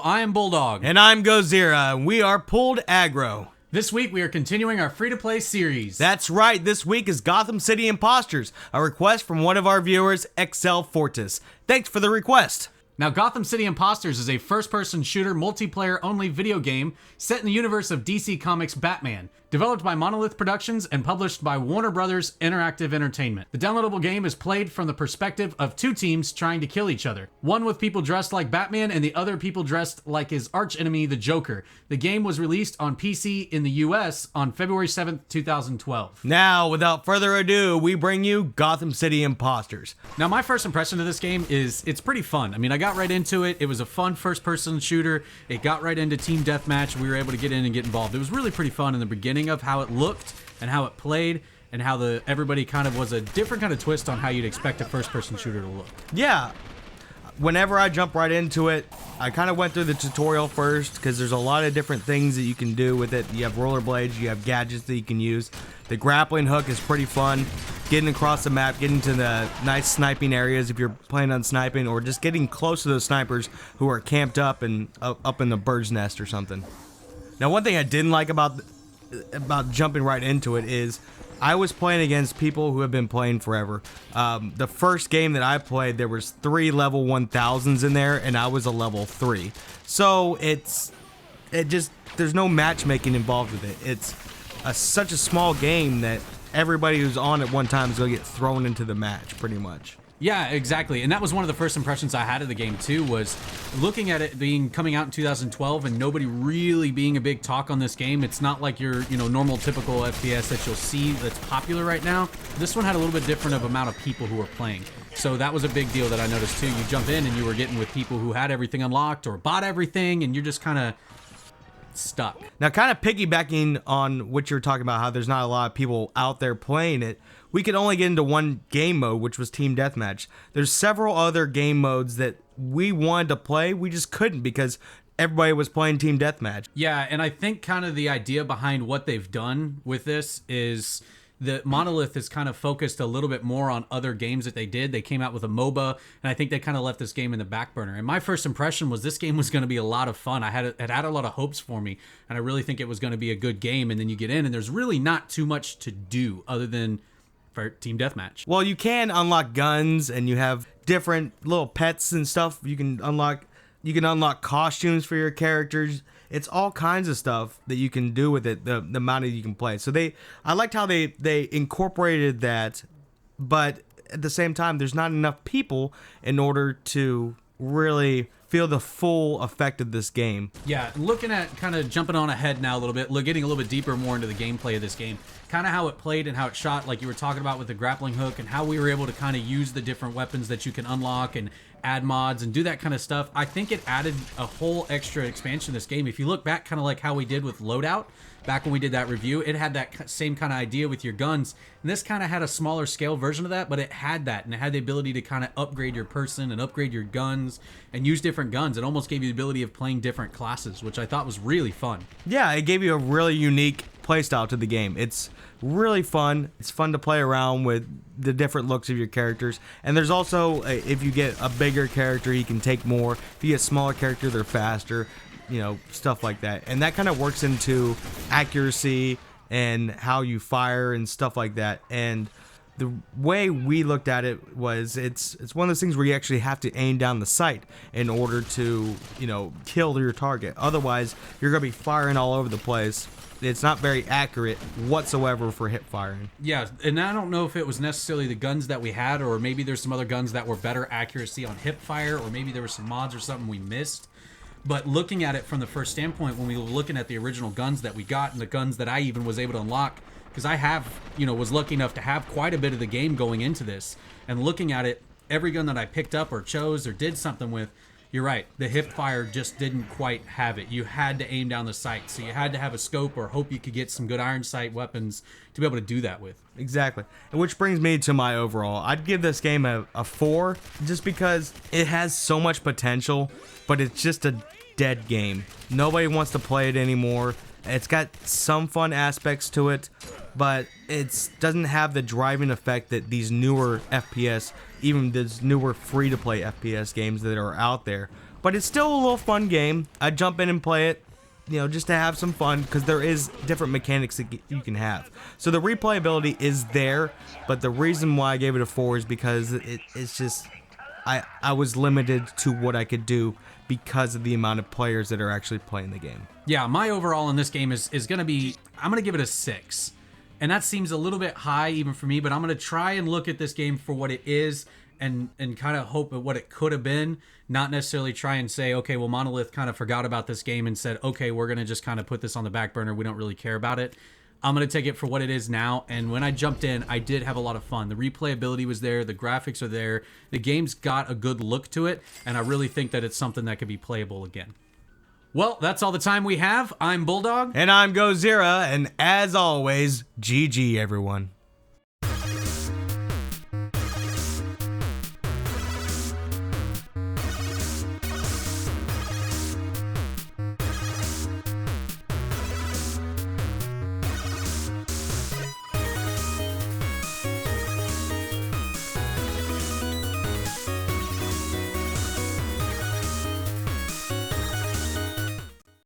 I am Bulldog. And I'm Gozirra, and we are Pulled Aggro. This week we are continuing our free-to-play series. That's right, this week is Gotham City Imposters, a request from one of our viewers, Excel Fortis. Thanks for the request. Now, Gotham City Imposters is a first-person shooter, multiplayer-only video game set in the universe of DC Comics' Batman, developed by Monolith Productions and published by Warner Brothers Interactive Entertainment. The downloadable game is played from the perspective of two teams trying to kill each other. One with people dressed like Batman and the other people dressed like his archenemy, the Joker. The game was released on PC in the US on February 7th, 2012. Now, without further ado, we bring you Gotham City Imposters. Now, my first impression of this game is it's pretty fun. I mean, I got right into it. It was a fun first-person shooter. It got right into team deathmatch. We were able to get in and get involved. It was really pretty fun in the beginning of how it looked and how it played and how everybody kind of was a different kind of twist on how you'd expect a first-person shooter to look. Yeah, whenever I jump right into it, I kind of went through the tutorial first because there's a lot of different things that you can do with it. You have rollerblades, you have gadgets that you can use. The grappling hook is pretty fun. Getting across the map, getting to the nice sniping areas if you're planning on sniping, or just getting close to those snipers who are camped up and up in the bird's nest or something. Now, one thing I didn't like about jumping right into it is I was playing against people who have been playing forever. The first game that I played, there was 3 level 1000s in there, and I was a level 3. So there's no matchmaking involved with it. It's such a small game that everybody who's on at one time is going to get thrown into the match, pretty much. Yeah, exactly. And that was one of the first impressions I had of the game, too, was looking at it coming out in 2012 and nobody really being a big talk on this game. It's not like your, normal, typical FPS that you'll see that's popular right now. This one had a little bit different of amount of people who were playing. So that was a big deal that I noticed, too. You jump in and you were getting with people who had everything unlocked or bought everything, and you're just kind of stuck. Now, kind of piggybacking on what you're talking about, how there's not a lot of people out there playing it, we could only get into one game mode, which was Team Deathmatch. There's several other game modes that we wanted to play, we just couldn't because everybody was playing Team Deathmatch. Yeah, and I think kind of the idea behind what they've done with this is the Monolith is kind of focused a little bit more on other games that they did. They came out with a MOBA, and I think they kind of left this game in the back burner. And my first impression was this game was going to be a lot of fun. It had a lot of hopes for me, and I really think it was going to be a good game. And then you get in, and there's really not too much to do other than for Team Deathmatch. Well, you can unlock guns, and you have different little pets and stuff. You can unlock costumes for your characters. It's all kinds of stuff that you can do with it, the amount that you can play. So I liked how they incorporated that, but at the same time, there's not enough people in order to really feel the full effect of this game. Yeah, looking at kind of jumping on ahead now a little bit, getting a little bit deeper more into the gameplay of this game, kind of how it played and how it shot, like you were talking about with the grappling hook, and how we were able to kind of use the different weapons that you can unlock and add mods and do that kind of stuff. I think it added a whole extra expansion to this game. If you look back, kind of like how we did with Loadout, back when we did that review, it had that same kind of idea with your guns, and this kind of had a smaller scale version of that, but it had that, and it had the ability to kind of upgrade your person and upgrade your guns and use different guns. It almost gave you the ability of playing different classes, which I thought was really fun. Yeah, it gave you a really unique playstyle to the game. It's really fun. It's fun to play around with the different looks of your characters. And there's also, if you get a bigger character, you can take more. If you get a smaller character, they're faster, stuff like that. And that kind of works into accuracy and how you fire and stuff like that. And the way we looked at it was it's one of those things where you actually have to aim down the sight in order to, kill your target. Otherwise, you're going to be firing all over the place. It's not very accurate whatsoever for hip firing. Yeah, and I don't know if it was necessarily the guns that we had, or maybe there's some other guns that were better accuracy on hip fire, or maybe there were some mods or something we missed. But looking at it from the first standpoint, when we were looking at the original guns that we got and the guns that I even was able to unlock, because I was lucky enough to have quite a bit of the game going into this, and looking at it, every gun that I picked up or chose or did something with, you're right, the hip fire just didn't quite have it. You had to aim down the sight, so you had to have a scope or hope you could get some good iron sight weapons to be able to do that with. Exactly. And which brings me to my overall. I'd give this game a 4 just because it has so much potential, but it's just a dead game. Nobody wants to play it anymore. It's got some fun aspects to it, but it doesn't have the driving effect that these newer FPS, even these newer free-to-play FPS games that are out there but it's still a little fun game. I jump in and play it, just to have some fun, because there is different mechanics that you can have. So the replayability is there, but the reason why I gave it a 4 is because it's just, I was limited to what I could do because of the amount of players that are actually playing the game. Yeah, my overall in this game is going to be, I'm going to give it a 6. And that seems a little bit high even for me, but I'm going to try and look at this game for what it is and kind of hope at what it could have been, not necessarily try and say, okay, well, Monolith kind of forgot about this game and said, okay, we're going to just kind of put this on the back burner. We don't really care about it. I'm going to take it for what it is now. And when I jumped in, I did have a lot of fun. The replayability was there. The graphics are there. The game's got a good look to it. And I really think that it's something that could be playable again. Well, that's all the time we have. I'm Bulldog. And I'm Gozirra. And as always, GG, everyone.